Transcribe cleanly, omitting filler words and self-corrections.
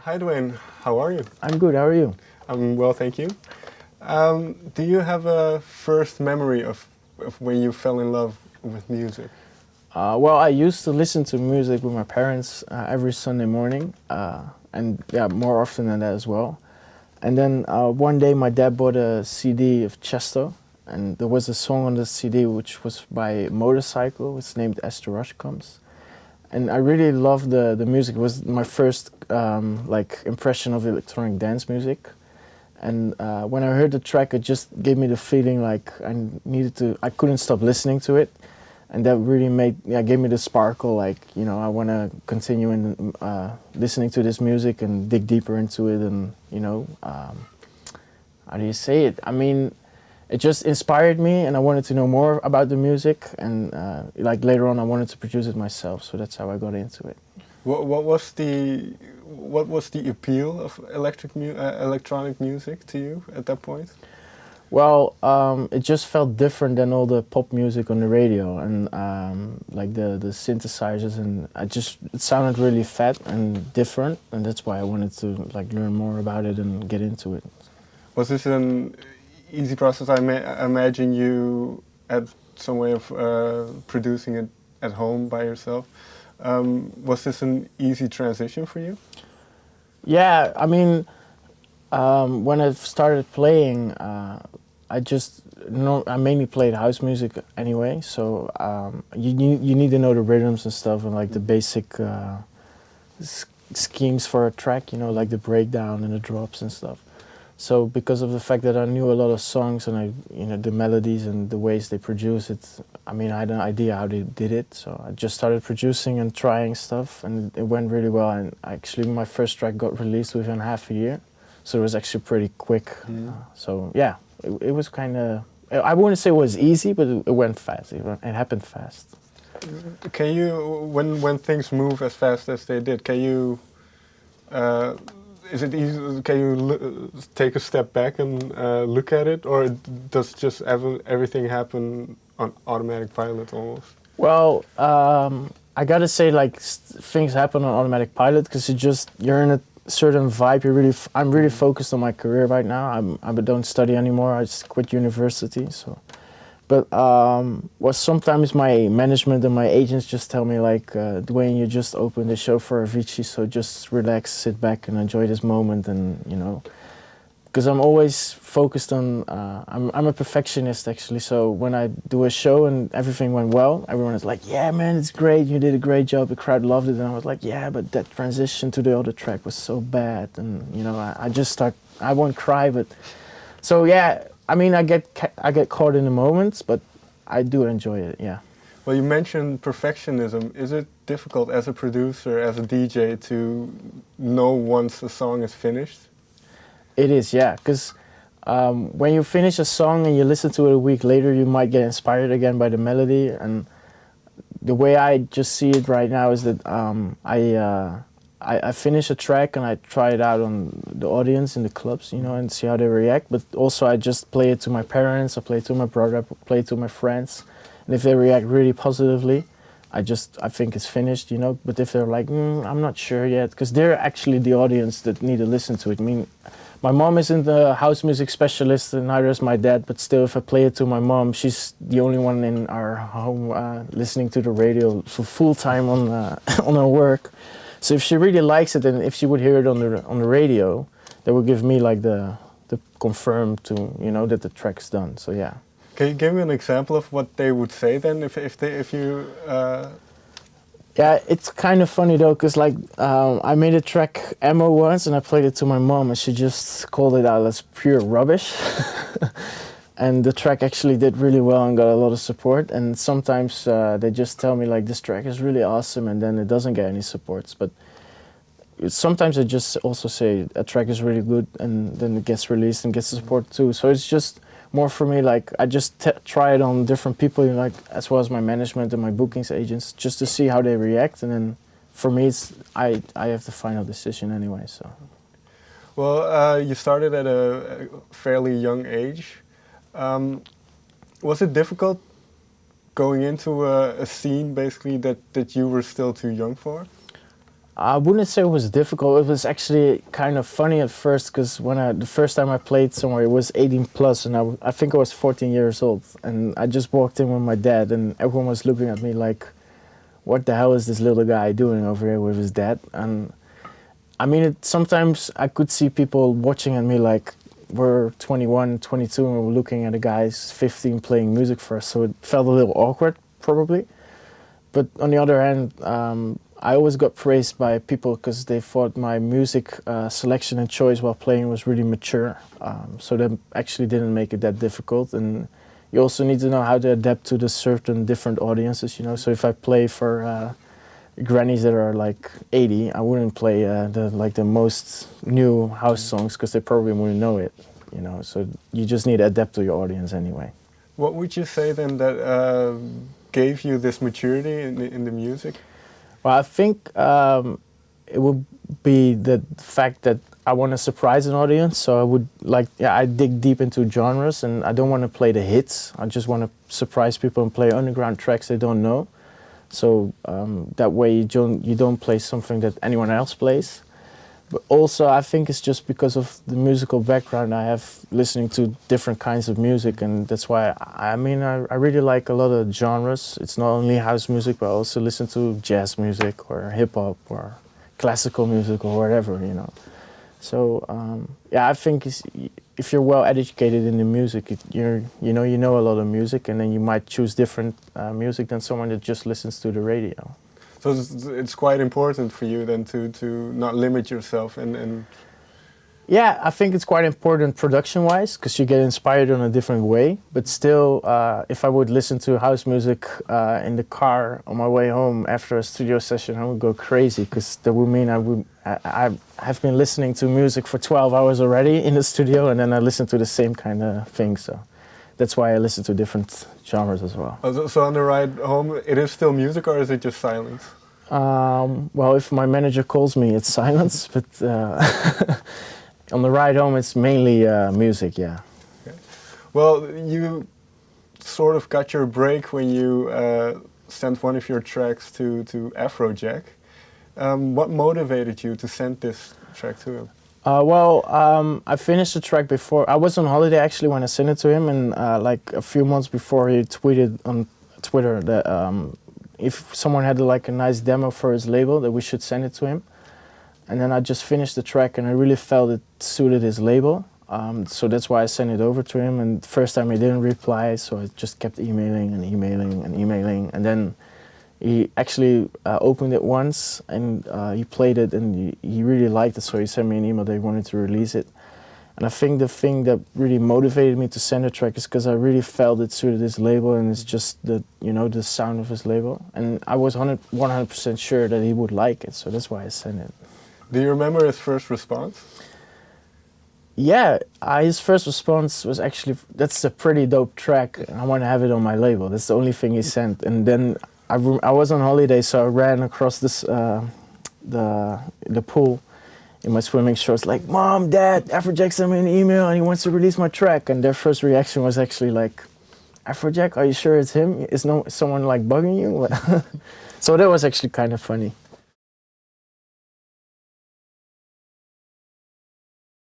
Hi Dwayne, how are you? I'm good. How are you? I'm well, thank you. Do you have a first memory of when you fell in love with music? Well, I used to listen to music with my parents every Sunday morning, and yeah, more often than that as well. And then one day, my dad bought a CD of Tiesto, and there was a song on the CD which was by Motorcycle. It's named "As the Rush Comes," and I really loved the music. It was my first like impression of electronic dance music. And when I heard the track, it just gave me the feeling like I couldn't stop listening to it. And that really gave me the sparkle, like, I want to continue listening to this music and dig deeper into it. And, how do you say it? I mean, it just inspired me and I wanted to know more about the music. And like later on, I wanted to produce it myself. So that's how I got into it. What was the appeal of electronic music to you at that point? Well, it just felt different than all the pop music on the radio, and like the synthesizers, and it sounded really fat and different, and that's why I wanted to like learn more about it and get into it. Was this an easy process? I imagine you had some way of producing it at home by yourself. Was this an easy transition for you? Yeah, I mean, when I started playing, I mainly played house music anyway. So you need to know the rhythms and stuff and like the basic schemes for a track, like the breakdown and the drops and stuff. So because of the fact that I knew a lot of songs and the melodies and the ways they produce it, I mean, I had an idea how they did it. So I just started producing and trying stuff, and it went really well. And actually, my first track got released within half a year, so it was actually pretty quick. So yeah, it was kind of. I wouldn't say it was easy, but it went fast. It happened fast. Can you, when things move as fast as they did, can you? Is it easy? Can you take a step back and look at it, or does just everything happen on automatic pilot almost? Well, I gotta say, like things happen on automatic pilot because you're in a certain vibe. I'm really focused on my career right now. I don't study anymore. I just quit university. So, but sometimes my management and my agents just tell me like, Dwayne, you just opened the show for Avicii, so just relax, sit back, and enjoy this moment, and because I'm always focused on. I'm a perfectionist actually, so when I do a show and everything went well, everyone is like, "Yeah, man, it's great. You did a great job. The crowd loved it." And I was like, "Yeah, but that transition to the other track was so bad." And I won't cry, but so yeah. I mean, I get caught in the moments, but I do enjoy it. Yeah. Well, you mentioned perfectionism. Is it difficult as a producer, as a DJ, to know once a song is finished? It is, yeah, because when you finish a song and you listen to it a week later, you might get inspired again by the melody. And the way I just see it right now is that I finish a track and I try it out on the audience in the clubs, and see how they react. But also I just play it to my parents, I play it to my brother, I play it to my friends. And if they react really positively, I think it's finished, But if they're like, I'm not sure yet, because they're actually the audience that need to listen to it. I mean, my mom isn't a house music specialist, and neither is my dad, but still, if I play it to my mom, she's the only one in our home listening to the radio for full time on on her work. So if she really likes it, and if she would hear it on the radio, that would give me like the confirm to that the track's done. So yeah. Can you give me an example of what they would say then if you? Yeah, it's kind of funny though, because like I made a track Ammo once and I played it to my mom and she just called it out as pure rubbish. And the track actually did really well and got a lot of support. And sometimes they just tell me like, this track is really awesome, and then it doesn't get any supports. But sometimes they just also say a track is really good, and then it gets released and gets the support too. So it's just more for me, like I just try it on different people, like as well as my management and my bookings agents, just to see how they react. And then for me, I have the final decision anyway. So. Well, you started at a fairly young age. Was it difficult going into a scene basically that you were still too young for? I wouldn't say it was difficult. It was actually kind of funny at first because the first time I played somewhere, it was 18 plus, and I think I was 14 years old, and I just walked in with my dad, and everyone was looking at me like, "What the hell is this little guy doing over here with his dad?" And I mean, sometimes I could see people watching at me like we're 21, 22, and we're looking at a guy's 15 playing music for us, so it felt a little awkward, probably. But on the other hand, I always got praised by people because they thought my music selection and choice while playing was really mature. So that actually didn't make it that difficult. And you also need to know how to adapt to the certain different audiences, you know. So if I play for grannies that are like 80, I wouldn't play the most new house songs because they probably wouldn't know it, you know. So you just need to adapt to your audience anyway. What would you say then that gave you this maturity in the music? Well, I think it would be the fact that I want to surprise an audience. So I would I dig deep into genres, and I don't want to play the hits. I just want to surprise people and play underground tracks they don't know. So that way you don't play something that anyone else plays. But also I think it's just because of the musical background I have, listening to different kinds of music, and that's why I really like a lot of genres. It's not only house music, but I also listen to jazz music or hip hop or classical music or whatever, you know. So I think if you're well educated in the music, you know a lot of music, and then you might choose different music than someone that just listens to the radio. So it's quite important for you then to not limit yourself and Yeah, I think it's quite important production-wise because you get inspired in a different way. But still, if I would listen to house music in the car on my way home after a studio session, I would go crazy because that would mean I have been listening to music for 12 hours already in the studio, and then I listen to the same kind of thing. So that's why I listen to different genres as well. So on the ride home, it is still music, or is it just silence? Well, if my manager calls me, it's silence, but on the ride home, it's mainly music, yeah. Okay. Well, you sort of got your break when you sent one of your tracks to Afrojack. What motivated you to send this track to him? I finished the track before. I was on holiday actually when I sent it to him, and like a few months before, he tweeted on Twitter that if someone had like a nice demo for his label, that we should send it to him. And then I just finished the track, and I really felt it suited his label. So that's why I sent it over to him. And the first time he didn't reply, so I just kept emailing and emailing and emailing. And then he actually opened it once, and he played it, and he really liked it. So he sent me an email that he wanted to release it. And I think the thing that really motivated me to send the track is because I really felt it suited his label, and it's just the sound of his label. And I was 100% sure that he would like it, so that's why I sent it. Do you remember his first response? Yeah, his first response was actually, "That's a pretty dope track, and I want to have it on my label." That's the only thing he sent. And then I was on holiday, so I ran across this the pool in my swimming shorts, like, "Mom, Dad, Afrojack sent me an email and he wants to release my track." And their first reaction was actually like, "Afrojack, are you sure it's him? Is someone like bugging you?" So that was actually kind of funny.